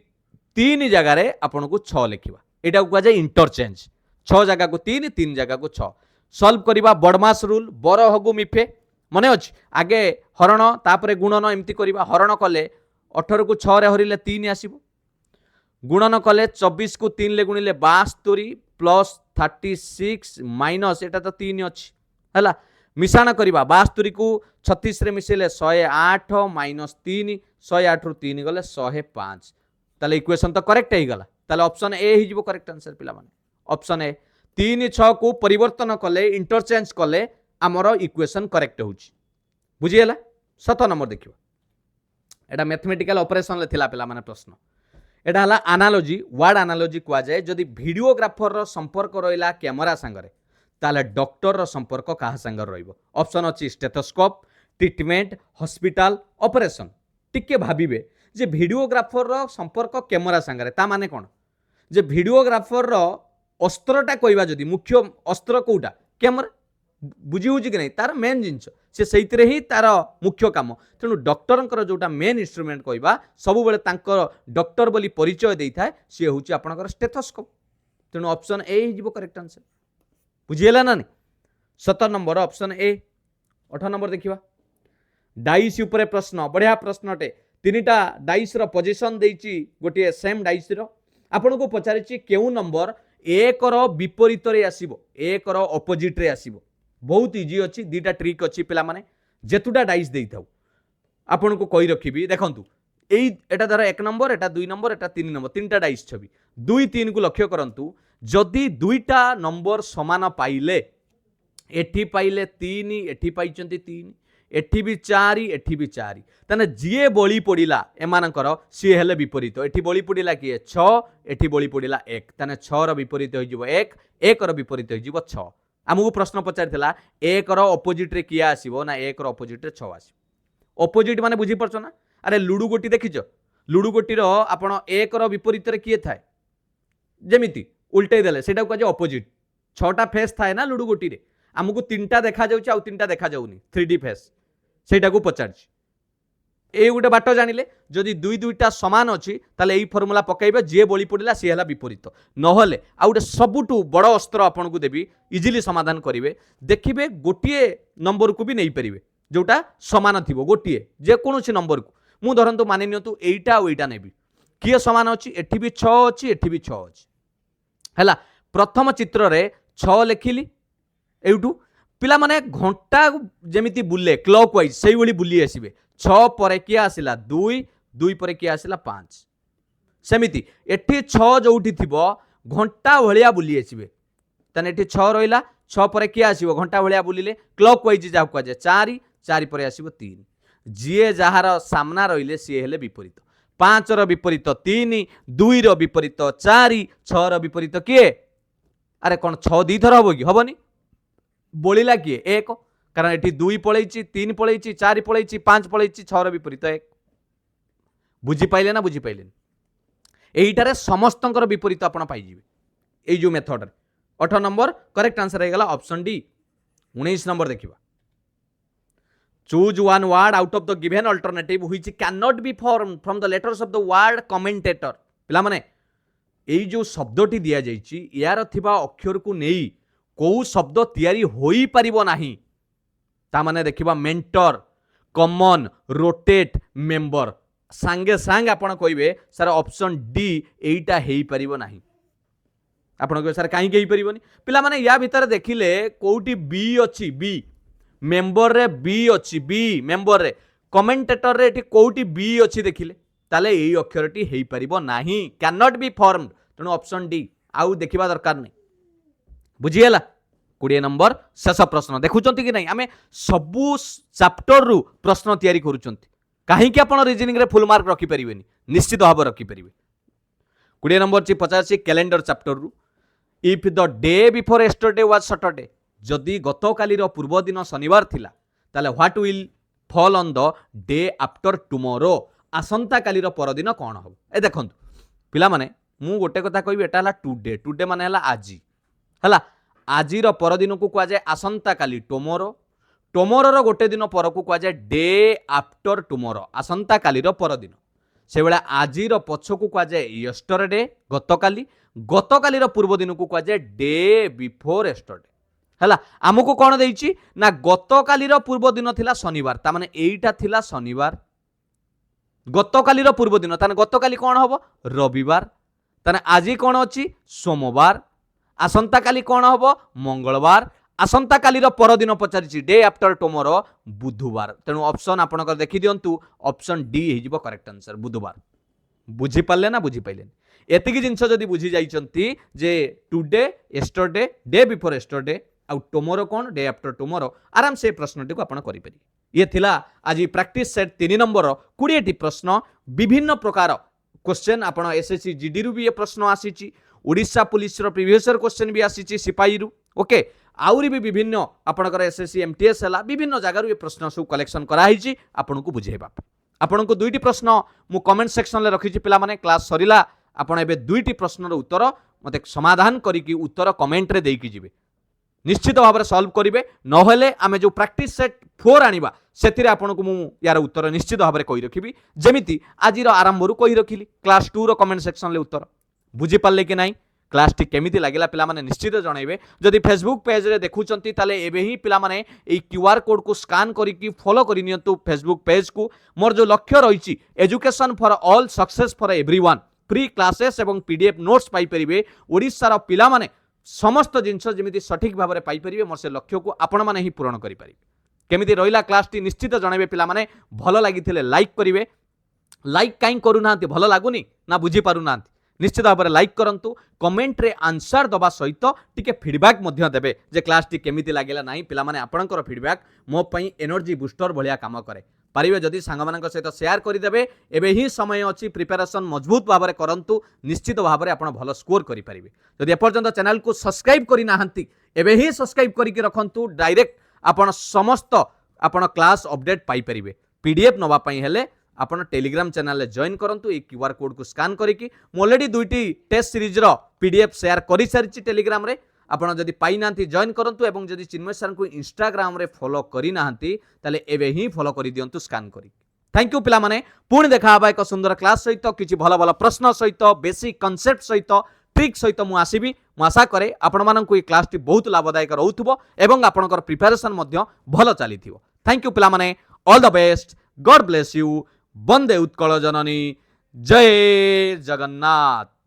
3 जगह रे आपन को 6 लिखिबा एटा को जाय इंटरचेंज 6 जगह को 3 3 जगह को 6 सॉल्व करिबा बडमास रूल बर हगु मिफे मने अछि आगे हरण तापरे गुणन एमती करिबा हरण कले 18 को 6 रे हरिले 3 आसीबो गुणन कले 24 को 3 ले गुणिले 72 प्लस 36 माइनस एटा तो 3 अछि हला मिसाण करिबा 72 को 36 रे मिसेले 108 माइनस 3 108 रु 3 गले 105 ताले इक्वेशन तो करेक्ट हे गला ताले ऑप्शन ए ही जिवो करेक्ट आंसर पिला माने ऑप्शन ए 3 6 को परिवर्तन कले इंटरचेंज कले हमरो इक्वेशन करेक्ट होउची बुझिएला 7 नंबर देखिबा एटा मैथमेटिकल ऑपरेशन ले थिला पिला माने प्रश्न एटा हला एनालॉजी वर्ड एनालॉजी कुआ जाय जदी वीडियोग्राफर रो संपर्क रहिला कैमरा संगरे ताले डॉक्टर रो संपर्क कहा संगर रहिबो ऑप्शन अछि स्टेथोस्कोप ट्रीटमेंट हॉस्पिटल ऑपरेशन टिके भाबिबे जे वीडियोग्राफर रो संपर्क कैमरा संगरे ता माने कोन जे वीडियोग्राफर रो अस्त्रटा कहबा जदी मुख्य अस्त्र कोउटा कैमरा बुझी होची कि नहीं तार मेन जिंस से सहीतरे ही तार मुख्य काम तेणु डॉक्टर जोटा मेन इंस्ट्रूमेंट कहबा सब बेले तांकर डॉक्टर बोली परिचय देई थाए से होची आपनकर स्टेथोस्कोप तेणु ऑप्शन ए ही जीवो करेक्ट आंसर बुझिएला ना नहीं 17 नंबर ऑप्शन ए 18 नंबर देखिबा डाइस ऊपर प्रश्न बढ़िया प्रश्नटे तीनटा डाइस रो पोजीशन देइची गोटे सेम डाइस रो आपन को पचारिची केउ नंबर एक रो विपरीत रे आसीबो एक रो ऑपोजिट रे आसीबो बहुत इजी अछि दीटा ट्रिक अछि पिला माने जेतुटा डाइस देई थाउ आपन को कहि रखिबी देखंतु एई एटा धर एक नंबर एटा दुई नंबर एटा तीन नंबर तीनटा डाइस छवि दुई तीन को लक्ष्य करंतु जदि दुईटा नंबर समान पाइले एठी पाइले तीन एठी पाइचंती तीन एठी भी चारि एठी भी चारि तने जिए बळी पड़िला एमानकर सी हेले विपरीत एठी बळी पड़िला किए 6 एठी बळी पड़िला 1 तने 6 रो विपरीत होई जिवो 1 1 रो विपरीत होई जिवो 6 हमहु प्रश्न पचारिथिला 1 रो ऑपोजिट रे किया आसीबो ना 1 रो ऑपोजिट रे 6 आसीबो ऑपोजिट माने बुझी परछो ना अरे लुडु गोटी देखिचो लुडु गोटी रो आपण 1 रो विपरीत रे किए थाए जेमिति उल्टे देले सेटा को जे ऑपोजिट 6टा फेस थाए ना लुडु गोटी रे हमकु 3टा देखा जाउची आ 3टा देखा जाउनी 3D फेस सेटा को पचारछि ए गोटे बाट जानिले जदि दुई दुईटा समान अछि ताले एई फार्मूला पकाइबे जे बळी पड़िला सी हला विपरीत नहले आ गोटे सबुटु बड़ अस्त्र आपन को देबी इजिली समाधान करिवे देखिबे गोटिए नंबर को भी नहीं परिबे जोटा समान थिबो गोटिए जे कोनोसी नंबर को मु धरंतु मानि नियंतु एईटा आ एईटा नेबी किए समान अछि एठी भी 6 अछि एठी भी 6 अछि हला प्रथम चित्र रे 6 लेखिली एउटू पिला माने घंटा जेमिति बुले क्लॉक वाइज सेई भली बुली आसीबे 6 परे किया आसिला 2 2 परे किया आसिला 5 सेमिति एठी 6 जोउठी थिबो घंटा भलिया बुली आसीबे तने एठी 6 रहिला 6 परे किया आसीबो घंटा भलिया बुलिले क्लॉक वाइज जाउ का जे 4 4 परे आसीबो 3 जिए जहार सामना रहिले सी हेले विपरीत 5 रो विपरीत 3 2 रो विपरीत 4 6 रो विपरीत किए अरे कौन 6 दी थर हबो कि हबनी बोलिला किए 1 कारण एठी 2 पळैची 3 पळैची 4 पळैची 5 पळैची 6 रो विपरीत 1 बुझी पाइले ना बुझी पाइले एईटारे समस्तंकर विपरीत आपण पाइ जिवे एई जो मेथड 8 नंबर करेक्ट आंसर हे गला ऑप्शन डी 19 नंबर देखिबा Choose one word out of the given alternative which cannot be formed from the letters of the word commentator. पिला माने एई जो शब्दटी दिया जाइछि यार थिबा अक्षर को नेई को शब्द तयारी होई परिबो नाही ता माने देखिबा मेंटर कॉमन रोटेट मेंबर सांगे सांग आपण कहिबे सर ऑप्शन डी एईटा हेई परिबो नाही आपण कहिबे सर काहे हेई परिबोनी पिला माने या भीतर देखिले कोउटी बी अछि बी मेंबर रे बी अछि बी मेंबर रे कमेंटेटर रे एठी कोउटी बी अछि देखिले ताले एई अक्षरटी हेई परिबो नाही कैन नॉट बी फॉर्मड तणो ऑप्शन डी आउ देखिबा दरकार नै बुझियला 20 नंबर शेष प्रश्न देखुचंती कि नै आमे सबु चैप्टर रु प्रश्न तयारी करूचंती काहे कि आपण रीजनिंग रे फुल मार्क रखि परिबेनी निश्चित भाव रखि परिबे 20 नंबर ची 50 कैलेंडर चैप्टर रु if the day before yesterday was Saturday जदि गतकालीर पूर्व दिन शनिवार थिला ताले what will fall on the day after tomorrow आसंता कालीर परदिन कोन हो ए देखंतु पिला माने मु गोटे कथा कहबी एटा हला टुडे माने हला आजी हला आजीर परदिन को कुआ जाय आसंता काली टुमोरो टुमोरो रो गोटे दिन पर को कुआ जाय डे आफ्टर टुमोरो आसंता कालीर परदिन से बेला आजीर पछ को कुआ जाय यस्टरडे गतकालीर पूर्व दिन को कुआ जाय डे बिफोर यस्टरडे हला आमको कौन देइछि ना गतकालीर पूर्व दिन थिला शनिवार ता माने एईटा थिला शनिवार गतकालीर पूर्व दिन ताने गतकाली कौन हबो रविवार ताने आजी कौन अछि सोमवार आसंता काली कौन हबो मंगलवार आसंता कालीर परदिन पचारिछि डे आफ्टर टुमोरो बुधवार तेणु ऑप्शन आपनकर देखि दियंतु ऑप्शन डी हे जिवो करेक्ट आंसर बुधवार बुझी पाले ना बुझी पाइले एतिकी जिंस जदि बुझी जाइचंती जे today yesterday day before yesterday आ टुमोरो कौन डे आफ्टर टुमोरो आराम से प्रश्नटी को आपण करि परिबे ये थिला आज प्रैक्टिस सेट 3 नंबर 20 टी प्रश्न विभिन्न प्रकार क्वेश्चन आपण एसएससी जीडी रु भी ये प्रश्न आसीची ओडिशा पुलिस रो प्रीवियस ईयर क्वेश्चन भी आसीची सिपाही रु ओके आउरी भी विभिन्न आपणकर एसएससी एमटीएस हला विभिन्न जगह ये प्रश्न सब कलेक्शन करा हिची आपण को बुझेबा आपण को दुईटी प्रश्न मु कमेंट सेक्शन ले रखिची पिला माने क्लास सरिला आपण एबे दुईटी प्रश्न रो उत्तर मते समाधान करी कि उत्तर कमेंट रे देकी जिवे निश्चित भाव में सॉल्व करेंगे नहले आम जो प्रैक्टिस सेट 4 आनिबा सेथिरे आपन को मु यार उत्तर निश्चित भाव में कहि रखिबी जेमिति आजिर आरंभ रु कहि रखिली क्लास 2 रो कमेंट सेक्शन ले उत्तर बुझी पाले कि नाही क्लास टी केमिति लागिला पिला माने निश्चित जनइबे जदि फेसबुक पेज रे देखुचंती ताले एबे ही पिला माने एई क्यूआर कोड को स्कैन करिकि फॉलो करि नियंतु फेसबुक पेज को मोर जो लक्ष्य रहिछि education for all success for everyone free classes एवं पीडीएफ नोट्स पाई परिबे ओडिसा रा पिला माने समस्त जिनस जेमिति सठिक भाव में पाई परिबे मोर से लक्ष्य को आपण माने ही पूर्ण करि परिबे केमिति रहिला क्लास टी निश्चित जनइबे पिला माने भलो लागिथिले लाइक करिवे लाइक काई करू नांती भलो लागुनी ना बुझी पारु नांती निश्चित भाव में लाइक करंतु कमेंट रे आंसर दबा सहित टिके फीडबैक मध्य देबे जे क्लास टी केमिति लागिला नाही पिला माने आपणकर फीडबैक मो पई एनर्जी बूस्टर भलिया काम करे पारिबे जदि सांगमानक सहित शेयर करिदेबे एबे ही समय अछि प्रिपरेशन मजबूत भाव में करंतु निश्चित भाव में आपण भलो स्कोर करि परिबे जदि एपर्यंत चैनल को सब्सक्राइब करि नाहंती एबे ही सब्सक्राइब करिकि रखंतु डायरेक्ट आपण समस्त आपण क्लास अपडेट पाई परिबे पीडीएफ नवा पई हेले आपण टेलीग्राम चैनल जॉइन करंतु ए क्यूआर कोड को स्कैन करिकि मो ऑलरेडी दुईटी टेस्ट सीरीज रो पीडीएफ शेयर करि सारिछि टेलीग्राम रे आपण जदि पाई नांती जॉइन करंतु एवं जदि चिन्मय सर को इंस्टाग्राम रे फॉलो करि नांती ताले एबे ही फॉलो करि दियंतु स्कैन करि थैंक यू पिला माने पुणी देखा हबा एक सुंदर क्लास सहित किछि भलो भलो प्रश्न सहित बेसिक कांसेप्ट सहित ट्रिक सहित मु आसीबी मु आशा करे आपण माननकु ए क्लास टी बहुत लाभदायक रहउथबो एवं आपणकर प्रिपरेशन मध्य भलो चलीथिबो थैंक यू पिला माने all the best God bless you वंदे उत्कल जननी जय जगन्नाथ।